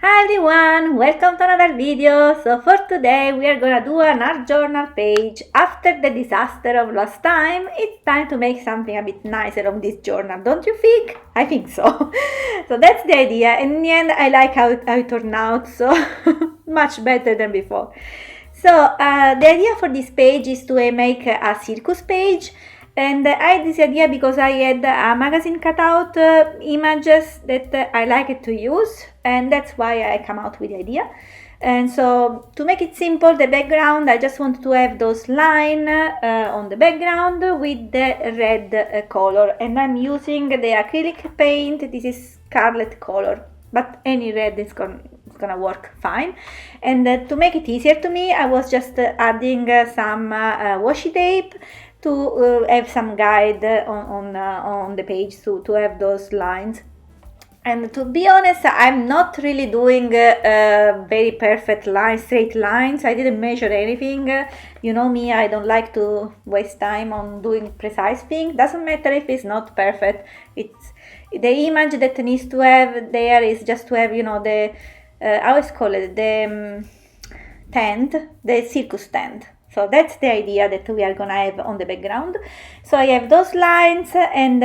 Hi everyone, welcome to another video. So for today we are gonna do an art journal page. After the disaster of last time, it's time to make something a bit nicer on this journal, don't you think? I think so. So that's the idea, and in the end I like how it turned out, so much better than before. So the idea for this page is to make a circus page. And I had this idea because I had a magazine cutout images that I liked to use, and that's why I come out with the idea. And so to make it simple, the background, I just want to have those lines on the background with the red color, and I'm using the acrylic paint. This is scarlet color, but any red is gonna work fine. And to make it easier to me, I was just adding some washi tape to have some guide on the page to have those lines. And to be honest, I'm not really doing very perfect lines, straight lines. I didn't measure anything. You know me, I don't like to waste time on doing precise things. Doesn't matter if it's not perfect. It's the image that needs to have there is just to have, you know, the how is called, the tent, the circus tent. So that's the idea that we are gonna have on the background. So I have those lines, and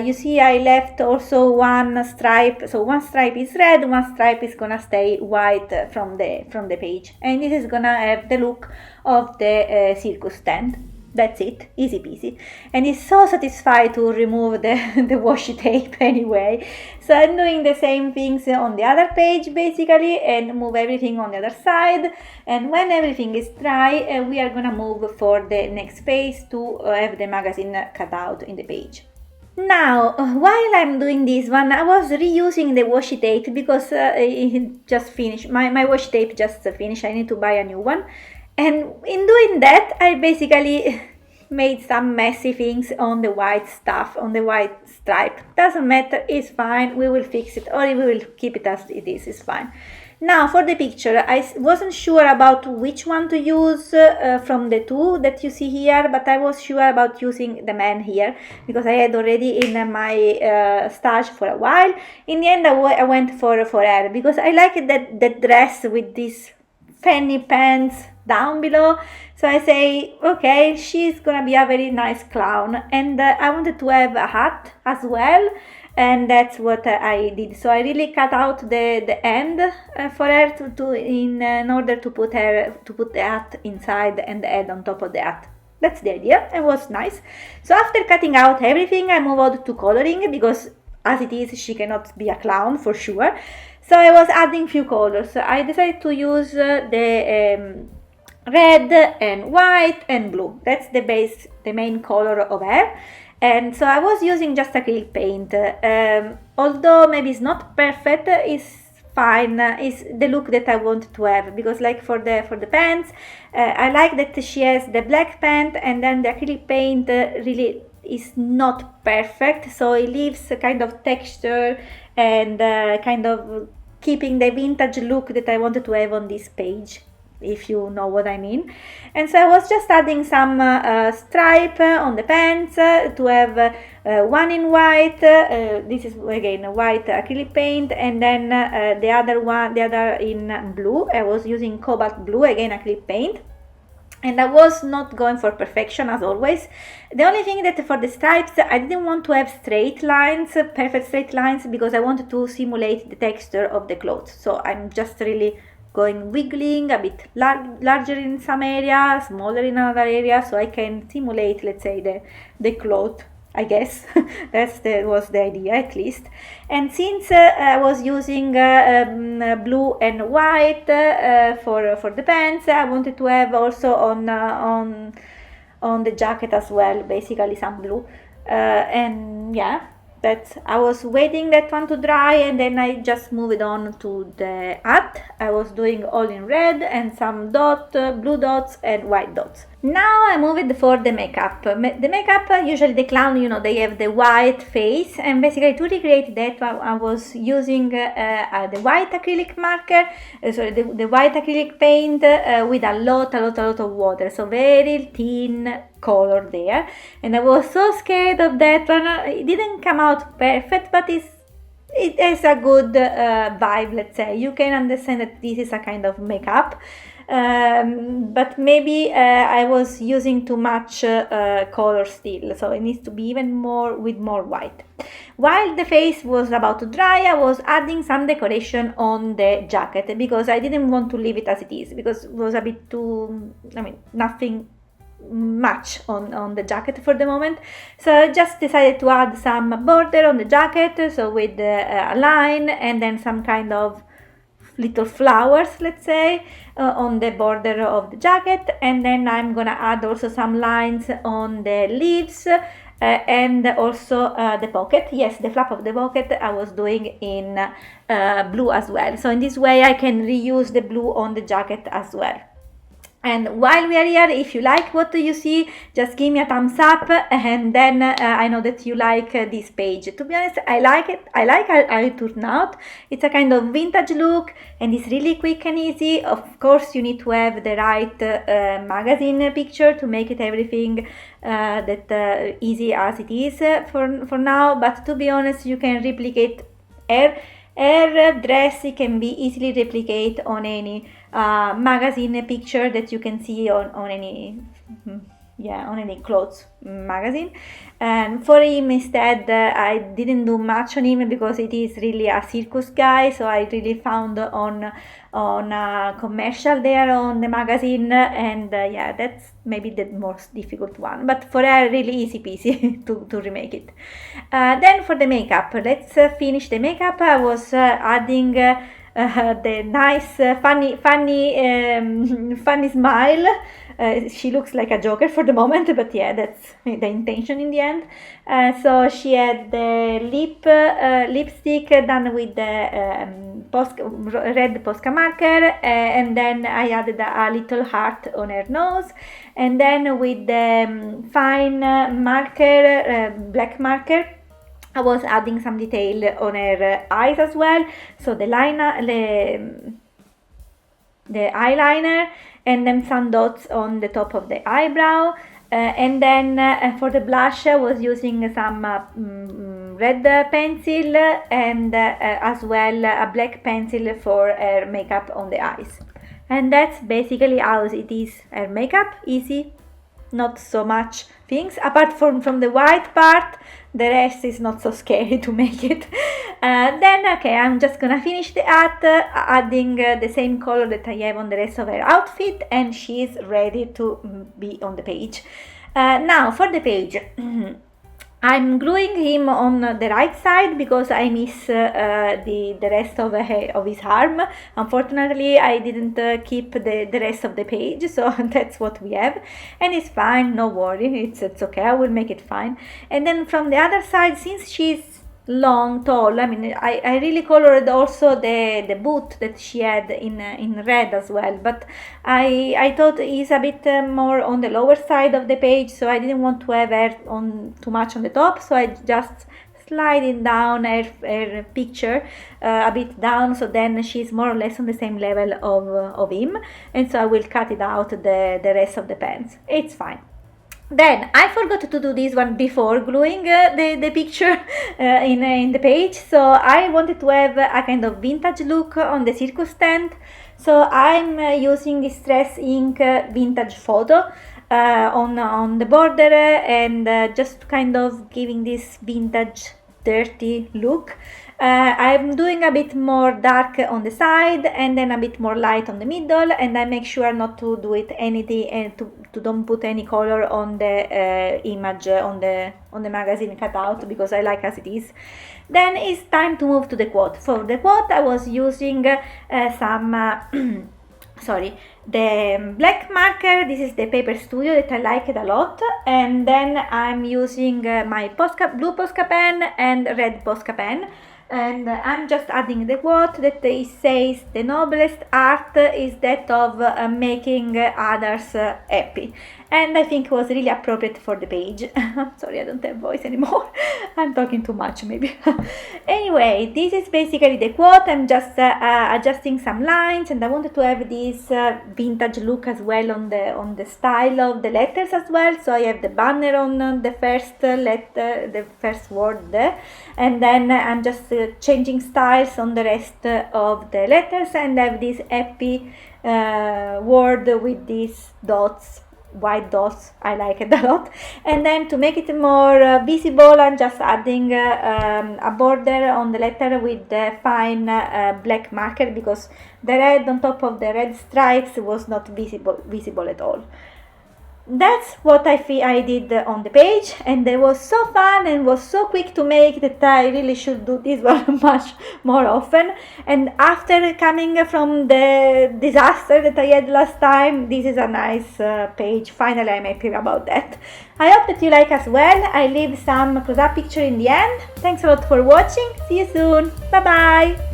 you see I left also one stripe. So one stripe is red, one stripe is gonna stay white from the page, and this is gonna have the look of the circus tent. That's it, easy peasy. And it's so satisfying to remove the washi tape anyway. So I'm doing the same things on the other page basically, and move everything on the other side. And when everything is dry, we are gonna move for the next phase to have the magazine cut out in the page. Now, while I'm doing this one, I was reusing the washi tape because it just finished. My washi tape just finished. I need to buy a new one. And in doing that, I basically made some messy things on the white stuff, on the white stripe. Doesn't matter, it's fine, we will fix it, or we will keep it as it is, it's fine. Now for the picture, I wasn't sure about which one to use from the two that you see here, but I was sure about using the man here, because I had already in my stash for a while. In the end, I went for her, because I like that dress with this fanny pants down below. So I say, okay, she's gonna be a very nice clown, and I wanted to have a hat as well, and that's what I did. So I really cut out the end for her in order to put the hat inside and the head on top of the hat. That's the idea. It was nice. So after cutting out everything, I move on to coloring, because as it is, she cannot be a clown for sure. So I was adding few colors. I decided to use the red and white and blue. That's the main color of her. And so I was using just acrylic paint. Although maybe it's not perfect, it's fine. It's the look that I want to have, because like for the pants, I like that she has the black pant, and then the acrylic paint really is not perfect, so it leaves a kind of texture and kind of keeping the vintage look that I wanted to have on this page, if you know what I mean. And so I was just adding some stripe on the pants to have one in white. This is again white acrylic paint, and then the other in blue. I was using cobalt blue, again acrylic paint. And I was not going for perfection as always. The only thing that for the stripes, I didn't want to have straight lines, perfect straight lines, because I wanted to simulate the texture of the clothes. So I'm just really going wiggling a bit larger in some area, smaller in another area, so I can simulate, let's say, the cloth, I guess. That was the idea, at least. And since I was using blue and white for the pants, I wanted to have also on the jacket as well, basically some blue. And yeah, I was waiting that one to dry, and then I just moved on to the hat. I was doing all in red and some blue dots and white dots. Now I moved for the makeup. The makeup, usually the clown, you know, they have the white face, and basically to recreate that I was using the white acrylic marker, the white acrylic paint with a lot of water, so very thin color there. And I was so scared of that one. It didn't come out perfect, but it's it has a good vibe, let's say. You can understand that this is a kind of makeup, but maybe I was using too much color still, so it needs to be even more with more white. While the face was about to dry, I was adding some decoration on the jacket because I didn't want to leave it as it is, because it was a bit too, nothing much on the jacket for the moment. So I just decided to add some border on the jacket, so with a line and then some kind of little flowers, let's say, on the border of the jacket. And then I'm gonna add also some lines on the leaves, and also the pocket. Yes, the flap of the pocket I was doing in blue as well, so in this way I can reuse the blue on the jacket as well. And while we are here, if you like what you see, just give me a thumbs up, and then I know that you like this page. To be honest, I like it. I like how it turned out. It's a kind of vintage look, and it's really quick and easy. Of course, you need to have the right magazine picture to make it everything that easy as it is for now. But to be honest, you can replicate her dress. It can be easily replicated on any magazine picture that you can see on any on any clothes magazine. And for him instead, I didn't do much on him because it is really a circus guy, so I really found on a commercial there on the magazine, and that's maybe the most difficult one, but for her really easy peasy to remake it. Then for the makeup, let's finish the makeup. I was adding the nice funny smile. She looks like a joker for the moment, but yeah, that's the intention in the end. So she had the lipstick done with the red Posca marker, and then I added a little heart on her nose, and then with the fine marker, black marker, I was adding some detail on her eyes as well, so the eyeliner, and then some dots on the top of the eyebrow. And then for the blush, I was using some red pencil, and as well a black pencil for her makeup on the eyes. And that's basically how it is, her makeup. Easy, not so much things apart from the white part. The rest is not so scary to make it. Then I'm just gonna finish the art, adding the same color that I have on the rest of her outfit, and she's ready to be on the page. Now for the page. I'm gluing him on the right side because I miss the rest of his arm. Unfortunately, I didn't keep the rest of the page, so that's what we have. And it's fine, no worry, it's okay, I will make it fine. And then from the other side, since she's long, tall, I really colored also the boot that she had in red as well, but I thought it's a bit more on the lower side of the page, so I didn't want to have her on too much on the top, so I just sliding down her picture a bit down, so then she's more or less on the same level of him, and so I will cut it out the rest of the pants. It's fine. Then I forgot to do this one before gluing the picture in the page, so I wanted to have a kind of vintage look on the circus tent, so I'm using Distress Ink vintage photo on the border, and just kind of giving this vintage dirty look. I'm doing a bit more dark on the side and then a bit more light on the middle, and I make sure not to do it anything and to don't put any color on the image on the magazine cutout, because I like as it is. Then it's time to move to the quote. For the quote I was using some the black marker. This is the Paper Studio that I liked a lot, and then I'm using my blue Posca pen and red Posca pen, and I'm just adding the quote that it says, "The noblest art is that of making others happy." and I think it was really appropriate for the page. Sorry, I don't have voice anymore. I'm talking too much maybe. Anyway, this is basically the quote. I'm just adjusting some lines, and I wanted to have this vintage look as well on the style of the letters as well. So I have the banner on the first letter, the first word there, and then I'm just changing styles on the rest of the letters, and I have this happy word with these dots, white dots. I like it a lot. And then to make it more visible, I'm just adding a border on the letter with the fine black marker, because the red on top of the red stripes was not visible at all. That's what I did on the page, and it was so fun and was so quick to make that I really should do this one much more often. And after coming from the disaster that I had last time, this is a nice page. Finally, I'm happy about that. I hope that you like as well. I leave some close-up picture in the end. Thanks a lot for watching. See you soon. Bye bye.